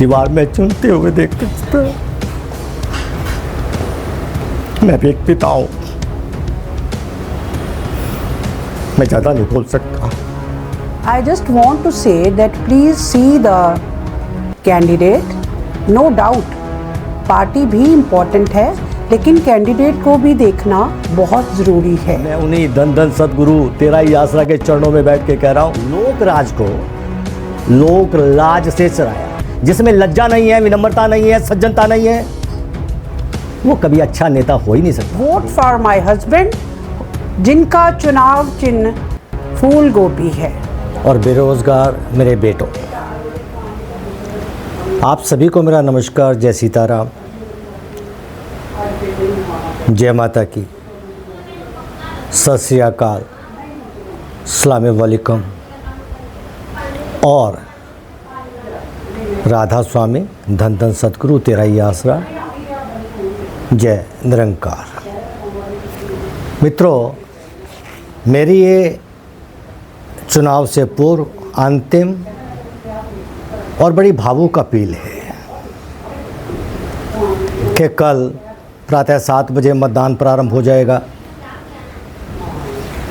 दीवार में चुनते हुए देखते थे। मैं भी एक पिता हूं, मैं ज़्यादा नहीं बोल सकता। I just want to say that please see the candidate. No doubt, party भी इम्पोर्टेंट है, लेकिन कैंडिडेट को भी देखना बहुत ज़रूरी है। मैं उन्हीं धन धन सदगुरु तेरा ही आसरा के चरणों में बैठ के कह रहा हूँ, लोक राज को लोक लाज से चराया, जिसमें लज्जा नहीं है, विनम्रता नहीं है, सज्जनता नहीं है, वो कभी अच्छा नेता हो ही नहीं सकता। वोट फॉर माय हस्बैंड, जिनका चुनाव चिन्ह फूल गोभी है। और बेरोजगार मेरे बेटों, आप सभी को मेरा नमस्कार, जय सीताराम, जय माता की, सत श्री अकाल, अस्सलाम वालेकुम और राधा स्वामी धन धन सतगुरु तेरा ही आसरा, जय निरंकार। मित्रों, मेरी ये चुनाव से पूर्व अंतिम और बड़ी भावुक अपील है कि कल प्रातः 7 बजे मतदान प्रारंभ हो जाएगा।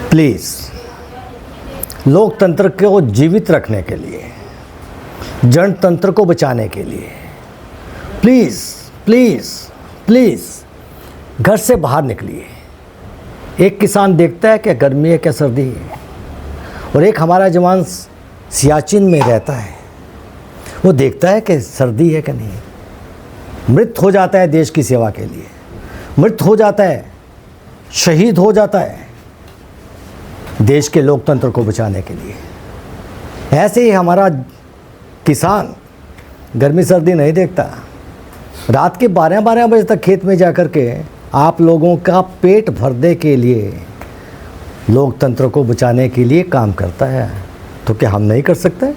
प्लीज़ लोकतंत्र को जीवित रखने के लिए, जनतंत्र को बचाने के लिए प्लीज़ प्लीज़ प्लीज़ घर से बाहर निकलिए। एक किसान देखता है कि गर्मी है क्या सर्दी है, और एक हमारा जवान सियाचिन में रहता है, वो देखता है कि सर्दी है कि नहीं। मृत हो जाता है देश की सेवा के लिए, मृत हो जाता है, शहीद हो जाता है देश के लोकतंत्र को बचाने के लिए। ऐसे ही हमारा किसान गर्मी सर्दी नहीं देखता, रात के 12-12 बजे तक खेत में जा कर के आप लोगों का पेट भरने के लिए, लोकतंत्र को बचाने के लिए काम करता है। तो क्या हम नहीं कर सकते?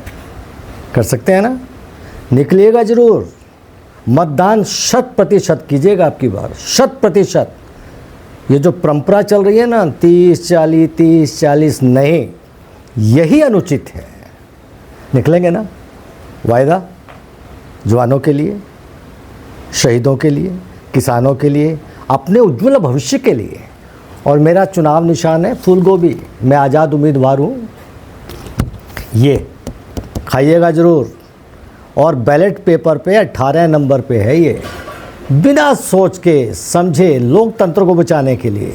कर सकते हैं ना। निकलिएगा ज़रूर, मतदान 100% कीजिएगा। आपकी बार 100%। ये जो परंपरा चल रही है ना 30-40 30-40, नहीं, यही अनुचित है। निकलेंगे ना, वायदा जवानों के लिए, शहीदों के लिए, किसानों के लिए, अपने उज्ज्वल भविष्य के लिए। और मेरा चुनाव निशान है फूल गोभी। मैं आज़ाद उम्मीदवार हूँ, ये खाइएगा ज़रूर। और बैलेट पेपर पे 18 नंबर पे है ये। बिना सोच के समझे लोकतंत्र को बचाने के लिए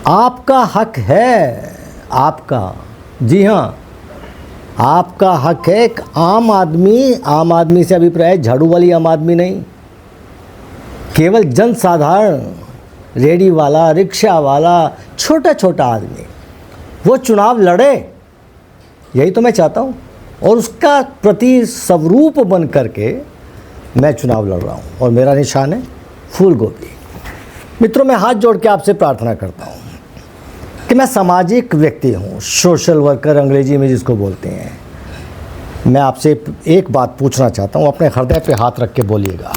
आपका हक है, आपका, जी हाँ, आपका हक है। एक आम आदमी से अभिप्राय झाड़ू वाली आम आदमी नहीं, केवल जनसाधारण, रेडी वाला, रिक्शा वाला, छोटा छोटा आदमी वो चुनाव लड़े, यही तो मैं चाहता हूँ। और उसका प्रति स्वरूप बन करके मैं चुनाव लड़ रहा हूँ, और मेरा निशान है फूल गोभी। मित्रों, मैं हाथ जोड़ के आपसे प्रार्थना करता हूँ कि मैं सामाजिक व्यक्ति हूँ, सोशल वर्कर अंग्रेजी में जिसको बोलते हैं। मैं आपसे एक बात पूछना चाहता हूँ, अपने हृदय पे हाथ रख के बोलिएगा,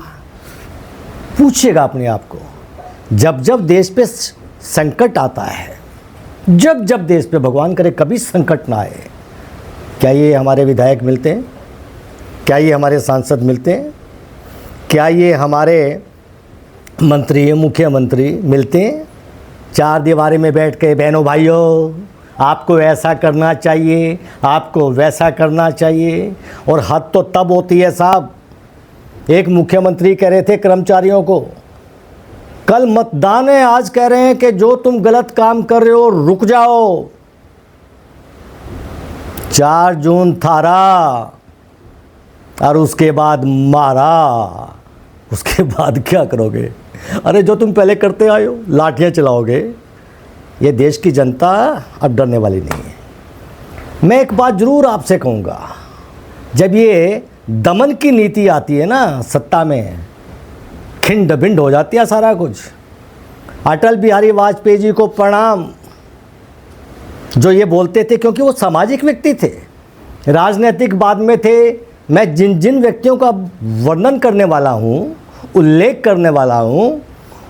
पूछिएगा अपने आप को। जब जब देश पे संकट आता है, जब जब देश पे, भगवान करे कभी संकट ना आए, क्या ये हमारे विधायक मिलते हैं? क्या ये हमारे सांसद मिलते हैं? क्या ये हमारे मंत्री, मुख्यमंत्री मिलते हैं? 4 दीवारें में बैठ के, बहनों भाइयों, आपको ऐसा करना चाहिए, आपको वैसा करना चाहिए। और हद तो तब होती है साहब। एक मुख्यमंत्री कह रहे थे कर्मचारियों को, कल मतदान है, आज कह रहे हैं कि जो तुम गलत काम कर रहे हो रुक जाओ। 4 जून थारा और उसके बाद मारा, उसके बाद क्या करोगे? अरे जो तुम पहले करते आए हो, लाठियाँ चलाओगे। ये देश की जनता अब डरने वाली नहीं है। मैं एक बात ज़रूर आपसे कहूँगा, जब ये दमन की नीति आती है ना सत्ता में, खिंड भिंड हो जाती है सारा कुछ। अटल बिहारी वाजपेयी जी को प्रणाम, जो ये बोलते थे, क्योंकि वो सामाजिक व्यक्ति थे, राजनीतिक बाद में थे। मैं जिन जिन व्यक्तियों का वर्णन करने वाला हूँ, उल्लेख करने वाला हूँ,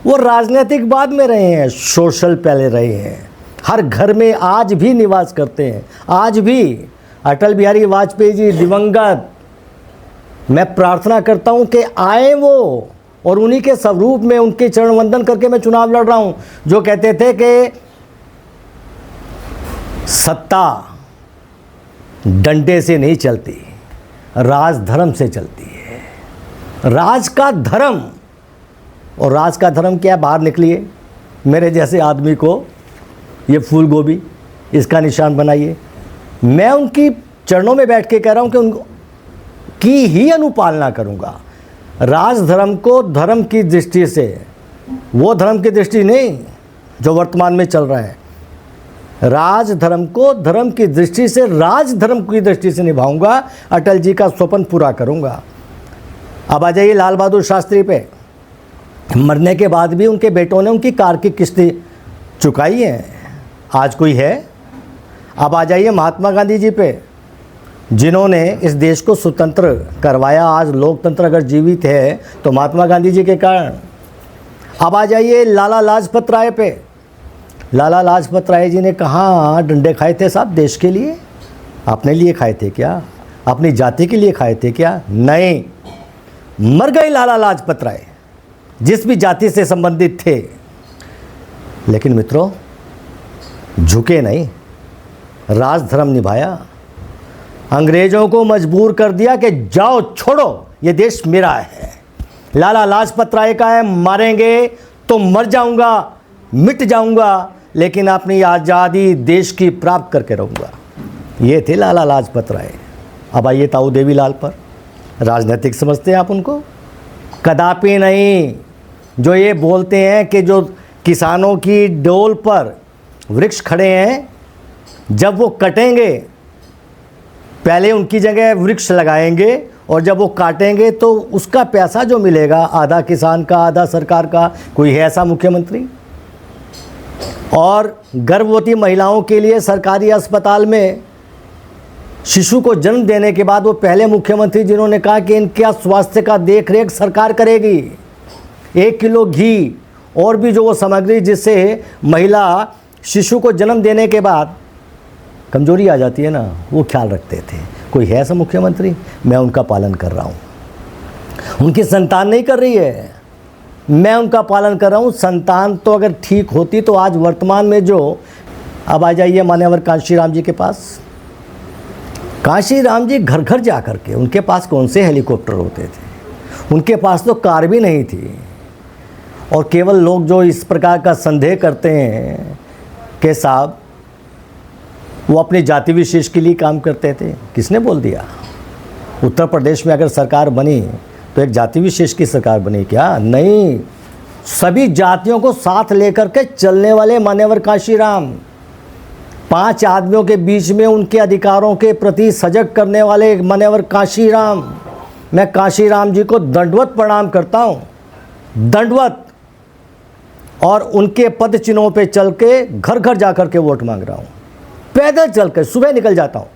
वो राजनीतिक बाद में रहे हैं, सोशल पहले रहे हैं। हर घर में आज भी निवास करते हैं। आज भी अटल बिहारी वाजपेयी जी दिवंगत, मैं प्रार्थना करता हूं कि आए वो, और उन्हीं के स्वरूप में उनके चरण वंदन करके मैं चुनाव लड़ रहा हूं, जो कहते थे कि सत्ता डंडे से नहीं चलती, राज धर्म से चलती है। राज का धर्म, और राज का धर्म क्या है? बाहर निकलिए, मेरे जैसे आदमी को ये फूल गोभी इसका निशान बनाइए। मैं उनकी चरणों में बैठ के कह रहा हूं कि उनकी ही अनुपालना करूंगा। राज धर्म को धर्म की दृष्टि से, वो धर्म की दृष्टि नहीं जो वर्तमान में चल रहा है, राज धर्म को धर्म की दृष्टि से, राज धर्म की दृष्टि से निभाऊंगा। अटल जी का स्वप्न पूरा करूंगा। अब आ जाइए लाल बहादुर शास्त्री पे। मरने के बाद भी उनके बेटों ने उनकी कार की किस्तें चुकाई हैं। आज कोई है? अब आ जाइए महात्मा गांधी जी पे, जिन्होंने इस देश को स्वतंत्र करवाया। आज लोकतंत्र अगर जीवित है तो महात्मा गांधी जी के कारण। अब आ जाइए लाला लाजपत राय पे। लाला लाजपत राय जी ने कहाँ डंडे खाए थे साहब देश के लिए? अपने लिए खाए थे क्या? अपनी जाति के लिए खाए थे क्या? नहीं, मर गए लाला लाजपत राय, जिस भी जाति से संबंधित थे। लेकिन मित्रों, झुके नहीं, राज धर्म निभाया। अंग्रेजों को मजबूर कर दिया कि जाओ, छोड़ो, ये देश मेरा है। लाला लाजपत राय का है, मारेंगे तो मर जाऊंगा, मिट जाऊंगा, लेकिन अपनी आज़ादी देश की प्राप्त करके रहूंगा। ये थे लाला लाजपत राय। अब आइए ताऊ देवीलाल पर। राजनीतिक समझते हैं आप उनको? कदापि नहीं। जो ये बोलते हैं कि जो किसानों की डोल पर वृक्ष खड़े हैं, जब वो कटेंगे पहले उनकी जगह वृक्ष लगाएंगे, और जब वो काटेंगे तो उसका पैसा जो मिलेगा आधा किसान का, आधा सरकार का। कोई है ऐसा मुख्यमंत्री? और गर्भवती महिलाओं के लिए सरकारी अस्पताल में शिशु को जन्म देने के बाद वो पहले मुख्यमंत्री जिन्होंने कहा कि इनके स्वास्थ्य का देख रेख सरकार करेगी। 1 किलो घी और भी जो वो सामग्री जिससे महिला शिशु को जन्म देने के बाद कमजोरी आ जाती है ना, वो ख्याल रखते थे। कोई है ऐसा मुख्यमंत्री? मैं उनका पालन कर रहा हूँ। उनकी संतान नहीं कर रही है, मैं उनका पालन कर रहा हूँ। संतान तो अगर ठीक होती तो आज वर्तमान में जो, अब आ जाइए मान्यवर कांशीराम जी के पास। कांशीराम जी घर घर जा कर के, उनके पास कौन से हेलीकॉप्टर होते थे? उनके पास तो कार भी नहीं थी। और केवल लोग जो इस प्रकार का संदेह करते हैं कि साहब वो अपनी जाति विशेष के लिए काम करते थे, किसने बोल दिया? उत्तर प्रदेश में अगर सरकार बनी तो एक जाति विशेष की सरकार बनी क्या? नहीं, सभी जातियों को साथ लेकर के चलने वाले मान्यवर कांशीराम, 5 आदमियों के बीच में उनके अधिकारों के प्रति सजग करने वाले मान्यवर कांशीराम। मैं कांशीराम जी को दंडवत प्रणाम करता हूँ, दंडवत। और उनके पद चिन्हों पे चल के घर घर जा कर के वोट मांग रहा हूँ। पैदल चल कर सुबह निकल जाता हूँ,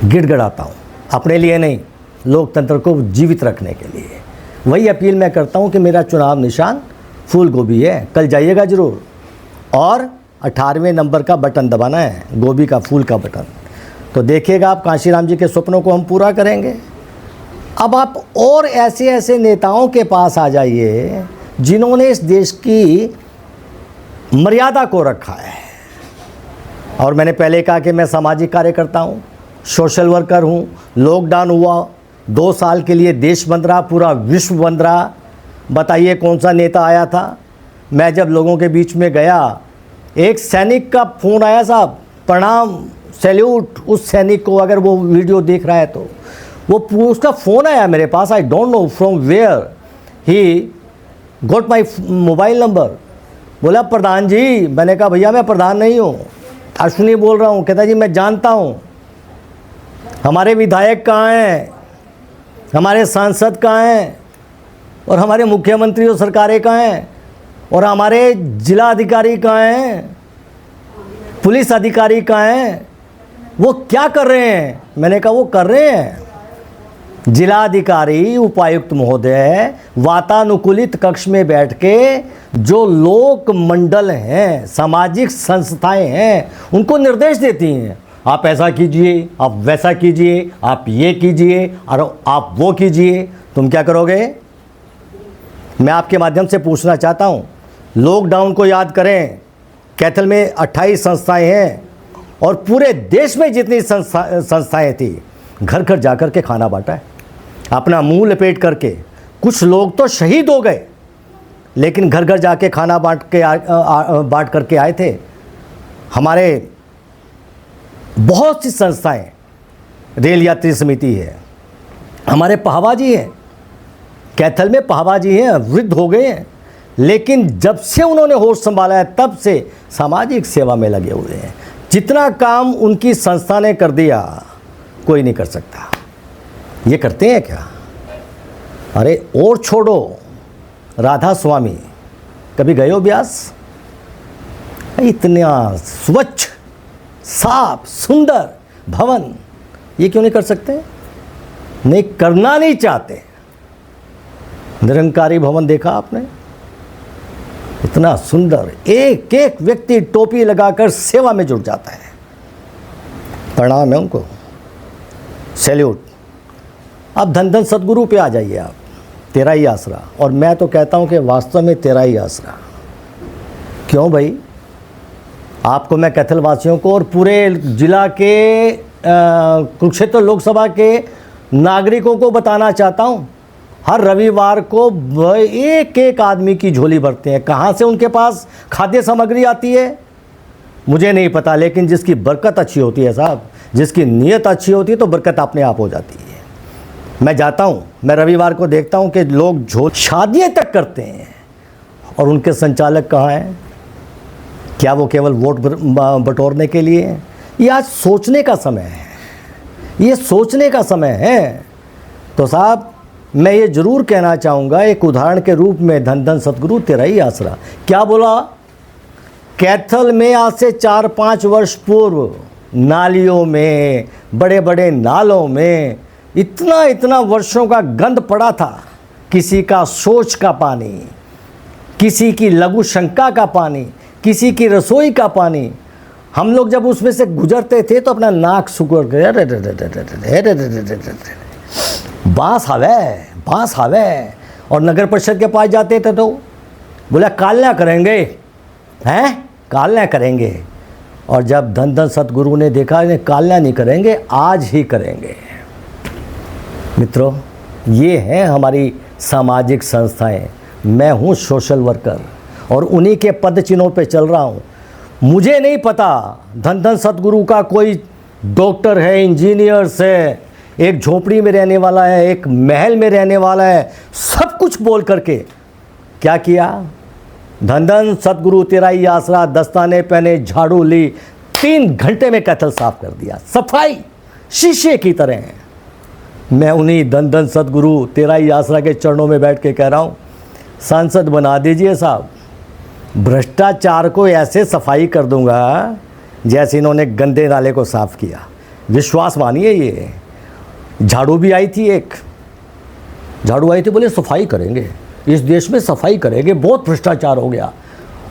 गिड़गिड़ाता हूँ, अपने लिए नहीं, लोकतंत्र को जीवित रखने के लिए। वही अपील मैं करता हूँ कि मेरा चुनाव निशान फूल गोभी है। कल जाइएगा ज़रूर, और 18वें नंबर का बटन दबाना है, गोभी का फूल का बटन। तो देखिएगा आप, कांशीराम जी के सपनों को हम पूरा करेंगे। अब आप और ऐसे ऐसे नेताओं के पास आ जाइए जिन्होंने इस देश की मर्यादा को रखा है। और मैंने पहले कहा कि मैं सामाजिक कार्यकर्ता हूँ, सोशल वर्कर हूँ। लॉकडाउन हुआ, 2 साल के लिए देश बंद रहा, पूरा विश्व बंद रहा। बताइए कौन सा नेता आया था? मैं जब लोगों के बीच में गया, एक सैनिक का फ़ोन आया, साहब प्रणाम, सैल्यूट उस सैनिक को, अगर वो वीडियो देख रहा है तो। वो उसका फ़ोन आया मेरे पास, I don't know from where he got my mobile number. बोला प्रधान जी। मैंने कहा भैया मैं प्रधान नहीं हूँ, अश्विनी बोल रहा हूँ। कहता जी मैं जानता हूँ, हमारे विधायक कहाँ हैं, हमारे सांसद कहाँ हैं, और हमारे मुख्यमंत्री और सरकारें कहाँ हैं, और हमारे जिला अधिकारी कहाँ हैं, पुलिस अधिकारी कहाँ हैं, वो क्या कर रहे हैं? मैंने कहा वो कर रहे हैं, जिलाधिकारी उपायुक्त महोदय वातानुकूलित कक्ष में बैठ के जो लोक मंडल हैं, सामाजिक संस्थाएं हैं, उनको निर्देश देती हैं। आप ऐसा कीजिए, आप वैसा कीजिए, आप ये कीजिए और आप वो कीजिए, तुम क्या करोगे? मैं आपके माध्यम से पूछना चाहता हूँ, लॉकडाउन को याद करें। कैथल में 28 संस्थाएं हैं और पूरे देश में जितनी संस्थाएं थी, घर घर जाकर के खाना बांटा है, अपना मुंह लपेट करके। कुछ लोग तो शहीद हो गए, लेकिन घर घर जाके खाना बांट करके आए थे। हमारे बहुत सी संस्थाएं, रेल यात्री समिति है, हमारे पहावा जी हैं, कैथल में पहावा जी हैं, वृद्ध हो गए हैं, लेकिन जब से उन्होंने होश संभाला है तब से सामाजिक सेवा में लगे हुए हैं। जितना काम उनकी संस्था ने कर दिया कोई नहीं कर सकता। ये करते हैं क्या? अरे और छोड़ो, राधा स्वामी कभी गए हो ब्यास? इतना स्वच्छ, साफ, सुंदर भवन, ये क्यों नहीं कर सकते? नहीं, करना नहीं चाहते। निरंकारी भवन देखा आपने? इतना सुंदर, एक एक व्यक्ति टोपी लगाकर सेवा में जुट जाता है। प्रणाम है उनको, सैल्यूट। अब धन धन सदगुरु पे आ जाइए आप, तेरा ही आसरा। और मैं तो कहता हूं कि वास्तव में तेरा ही आसरा। क्यों भाई? आपको मैं कैथल वासियों को और पूरे जिला के कुरुक्षेत्र लोकसभा के नागरिकों को बताना चाहता हूं, हर रविवार को एक एक आदमी की झोली भरते हैं। कहाँ से उनके पास खाद्य सामग्री आती है मुझे नहीं पता, लेकिन जिसकी बरकत अच्छी होती है साहब, जिसकी नीयत अच्छी होती है तो बरकत अपने आप हो जाती है। मैं जाता हूँ, मैं रविवार को देखता हूँ कि लोग शादियाँ तक करते हैं और उनके संचालक कहाँ हैं? क्या वो केवल वोट बटोरने के लिए हैं? ये आज सोचने का समय है, ये सोचने का समय है। तो साहब मैं ये ज़रूर कहना चाहूँगा, एक उदाहरण के रूप में, धन धन सतगुरु तेरा ही आसरा। क्या बोला? कैथल में आज से 4-5 वर्ष पूर्व नालियों में, बड़े बड़े नालों में इतना वर्षों का गंद पड़ा था। किसी का शौच का पानी, किसी की लघु शंका का पानी, किसी की रसोई का पानी। हम लोग जब उसमें से गुजरते थे तो अपना नाक सुकुड़ गया, बांस आवे। और नगर परिषद के पास जाते थे तो बोला कालना करेंगे, हैं कालना करेंगे। और जब धन धन सतगुरु ने देखा इन्हें कालना नहीं करेंगे, आज ही करेंगे। मित्रों, ये हैं हमारी सामाजिक संस्थाएं। मैं हूँ सोशल वर्कर और उन्हीं के पद चिन्हों पे चल रहा हूँ। मुझे नहीं पता धन धन सतगुरु का कोई डॉक्टर है, इंजीनियर्स है, एक झोपड़ी में रहने वाला है, एक महल में रहने वाला है, सब कुछ बोल करके क्या किया? धन धन सतगुरु तेरा ही आसरा, दस्ताने पहने, झाड़ू ली, 3 घंटे में कैथल साफ कर दिया, सफाई शीशे की तरह है। मैं उन्हीं धन धन सतगुरु तेरा ही आसरा के चरणों में बैठ के कह रहा हूँ, सांसद बना दीजिए साहब। भ्रष्टाचार को ऐसे सफाई कर दूंगा जैसे इन्होंने गंदे नाले को साफ किया। विश्वास मानिए। ये झाड़ू भी आई थी, एक झाड़ू आई थी, बोले सफाई करेंगे, इस देश में सफाई करेंगे, बहुत भ्रष्टाचार हो गया।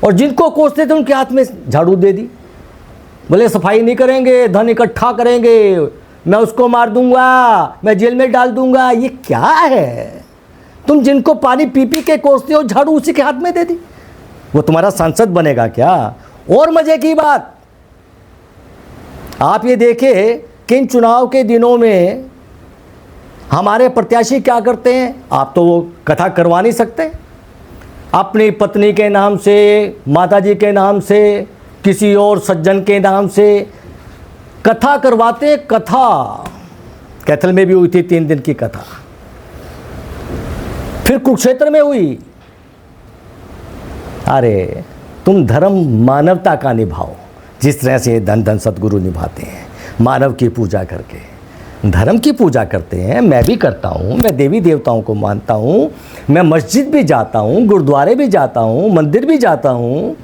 और जिनको कोसते थे उनके हाथ में झाड़ू दे दी, बोले सफाई नहीं करेंगे, धन इकट्ठा करेंगे, मैं उसको मार दूंगा, मैं जेल में डाल दूंगा। ये क्या है? तुम जिनको पानी पी पी के कोसते हो, झाड़ू उसी के हाथ में दे दी, वो तुम्हारा सांसद बनेगा क्या? और मजे की बात, आप ये देखें कि इन चुनाव के दिनों में हमारे प्रत्याशी क्या करते हैं। आप तो वो कथा करवा नहीं सकते, अपनी पत्नी के नाम से, माताजी के नाम से, किसी और सज्जन के नाम से कथा करवाते। कथा कैथल में भी हुई थी 3 दिन की कथा, फिर कुरुक्षेत्र में हुई। अरे तुम धर्म मानवता का निभाओ, जिस तरह से धन धन सतगुरु निभाते हैं, मानव की पूजा करके, धर्म की पूजा करते हैं। मैं भी करता हूँ, मैं देवी देवताओं को मानता हूँ, मैं मस्जिद भी जाता हूँ, गुरुद्वारे भी जाता हूँ, मंदिर भी जाता हूँ,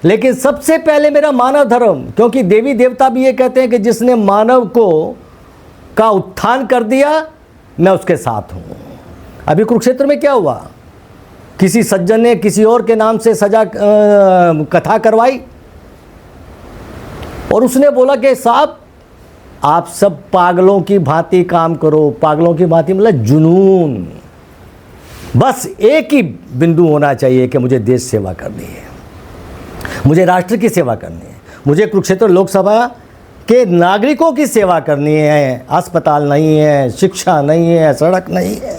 लेकिन सबसे पहले मेरा मानव धर्म, क्योंकि देवी देवता भी ये कहते हैं कि जिसने मानव को का उत्थान कर दिया, मैं उसके साथ हूँ। अभी कुरुक्षेत्र में क्या हुआ? किसी सज्जन ने किसी और के नाम से कथा करवाई और उसने बोला कि साहब आप सब पागलों की भांति काम करो। पागलों की भांति मतलब जुनून। बस एक ही बिंदु होना चाहिए कि मुझे देश सेवा करनी है, मुझे राष्ट्र की सेवा करनी है, मुझे कुरुक्षेत्र लोकसभा के नागरिकों की सेवा करनी है। अस्पताल नहीं है, शिक्षा नहीं है, सड़क नहीं है,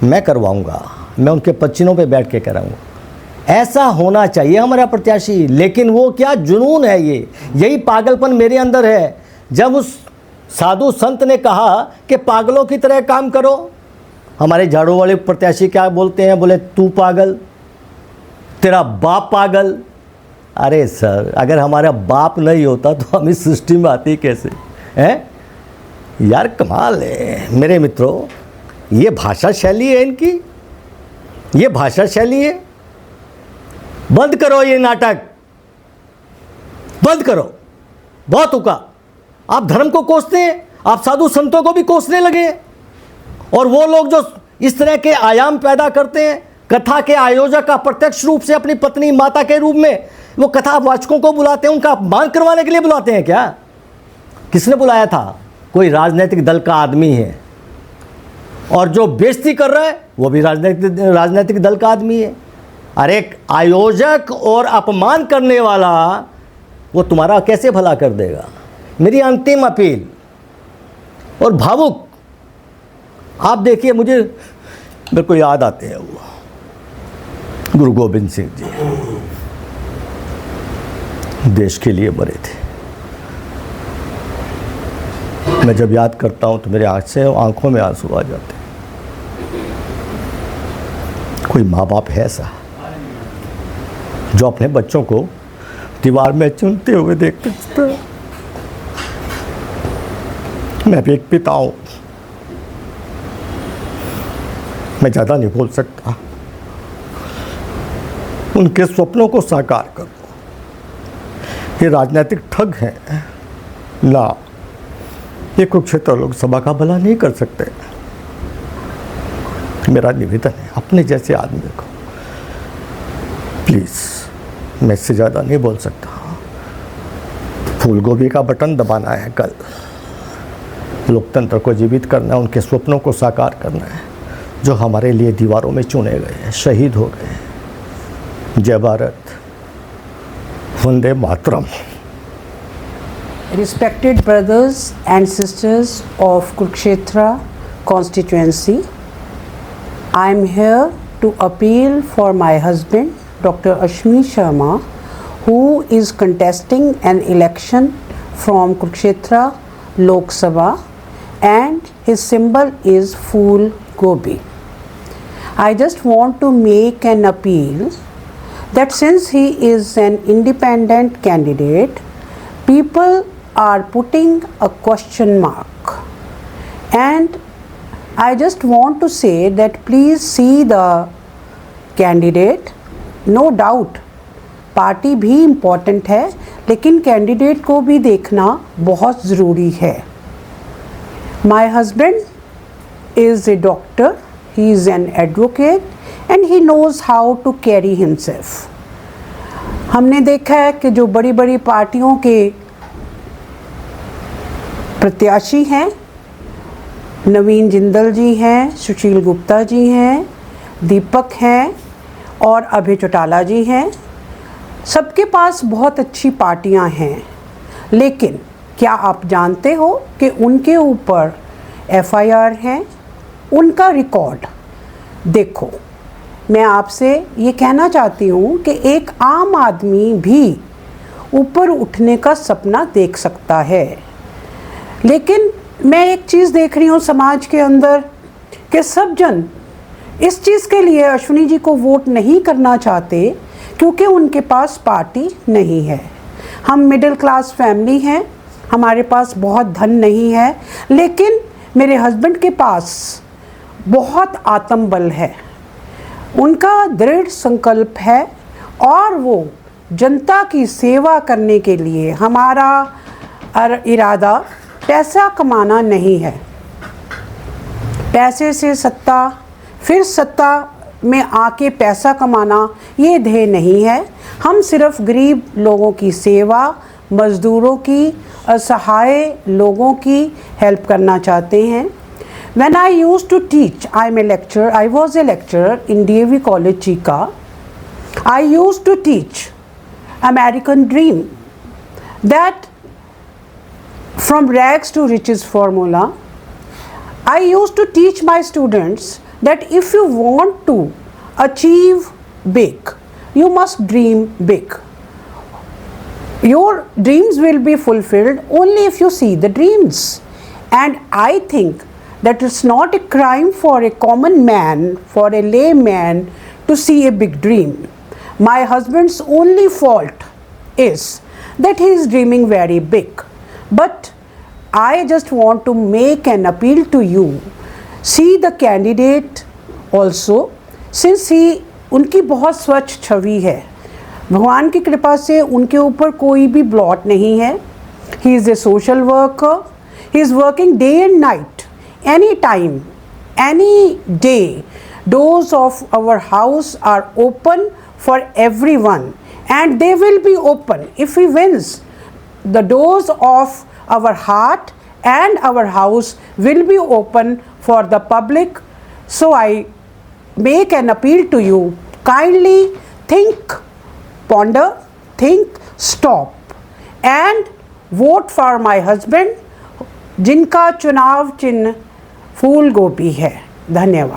मैं करवाऊंगा, मैं उनके पच्चीनों पे बैठ के कराऊंगा। ऐसा होना चाहिए हमारा प्रत्याशी। लेकिन वो क्या जुनून है, ये यही पागलपन मेरे अंदर है। जब उस साधु संत ने कहा कि पागलों की तरह काम करो, हमारे झाड़ू वाले प्रत्याशी क्या बोलते हैं, बोले तू पागल, तेरा बाप पागल। अरे सर, अगर हमारा बाप नहीं होता तो हम इस सृष्टि में आते कैसे हैं? यार कमाल है मेरे मित्रों। ये भाषा शैली है इनकी, ये भाषा शैली है। बंद करो ये नाटक, बंद करो, बहुत हुआ। आप धर्म को कोसते हैं, आप साधु संतों को भी कोसने लगे। और वो लोग जो इस तरह के आयाम पैदा करते हैं, कथा के आयोजक अप्रत्यक्ष रूप से अपनी पत्नी माता के रूप में वो कथावाचकों को बुलाते हैं, उनका अपमान करवाने के लिए बुलाते हैं क्या? किसने बुलाया था? कोई राजनीतिक दल का आदमी है, और जो बेइज्जती कर रहा है वो भी राजनीतिक दल का आदमी है। अरे एक आयोजक और अपमान करने वाला वो तुम्हारा कैसे भला कर देगा? मेरी अंतिम अपील। और भावुक, आप देखिए, मेरे को याद आते हैं वो गुरु गोविंद सिंह जी, देश के लिए मरे थे। मैं जब याद करता हूं तो मेरे आंखों में आंसू आ जाते हैं। कोई माँ बाप है ऐसा जो अपने बच्चों को दीवार में चुनते हुए देखते हैं? मैं भी एक पिता हूं, मैं ज़्यादा नहीं बोल सकता। उनके स्वप्नों को साकार कर दो। ये राजनीतिक ठग हैं ना, ये कुरुक्षेत्र लोकसभा का भला नहीं कर सकते। मेरा निवेदन है अपने जैसे आदमी को, प्लीज़, मैं इससे ज़्यादा नहीं बोल सकता। फूल गोभी का बटन दबाना है कल, लोकतंत्र को जीवित करना है, उनके स्वप्नों को साकार करना है जो हमारे लिए दीवारों में चुने गए हैं, शहीद हो गए हैं। जय Bharat, Vande Mataram. Respected brothers and sisters of Kurukshetra constituency, I am here to appeal for my husband, Dr. Ashwini Sharma, who is contesting an election from Kurukshetra Lok Sabha, and his symbol is Phool Gobi. I just want to make an appeal that since he is an independent candidate, people are putting a question mark, and I just want to say that please see the candidate. No doubt party भी important है, लेकिन candidate को भी देखना बहुत ज़रूरी है। My husband is a doctor, he is an advocate and he knows how to carry himself. हमने देखा है कि जो बड़ी बड़ी पार्टियों के प्रत्याशी हैं, नवीन जिंदल जी हैं, सुशील गुप्ता जी हैं, दीपक हैं और अभय चौटाला जी हैं, सबके पास बहुत अच्छी पार्टियां हैं। लेकिन क्या आप जानते हो कि उनके ऊपर FIR है? उनका रिकॉर्ड देखो। मैं आपसे ये कहना चाहती हूँ कि एक आम आदमी भी ऊपर उठने का सपना देख सकता है, लेकिन मैं एक चीज़ देख रही हूँ समाज के अंदर कि सब जन इस चीज़ के लिए अश्विनी जी को वोट नहीं करना चाहते क्योंकि उनके पास पार्टी नहीं है। हम मिडिल क्लास फैमिली हैं, हमारे पास बहुत धन नहीं है, लेकिन मेरे हस्बैंड के पास बहुत आत्मबल है, उनका दृढ़ संकल्प है और वो जनता की सेवा करने के लिए। हमारा इरादा पैसा कमाना नहीं है, पैसे से सत्ता, फिर सत्ता में आके पैसा कमाना, ये ध्येय नहीं है। हम सिर्फ गरीब लोगों की सेवा, मज़दूरों की, असहाय लोगों की हेल्प करना चाहते हैं। When I used to teach, I was a lecturer in DAV College Chika. I used to teach American Dream, that from rags to riches formula. I used to teach my students that if you want to achieve big, you must dream big. Your dreams will be fulfilled only if you see the dreams. And I think that it's not a crime for a common man, for a layman, to see a big dream. My husband's only fault is that he is dreaming very big. But I just want to make an appeal to you. See the candidate also, since उनकी बहुत स्वच्छ छवि है, भगवान की कृपा से उनके ऊपर कोई भी ब्लॉट नहीं है. He is a social worker. He is working day and night, any time, any day. Doors of our house are open for everyone, and they will be open if he wins. The doors of our heart and our house will be open for the public. So I make an appeal to you. Kindly think, ponder, think, stop, and vote for my husband, जिनका चुनाव चिन्ह फूल गोभी है. धन्यवाद.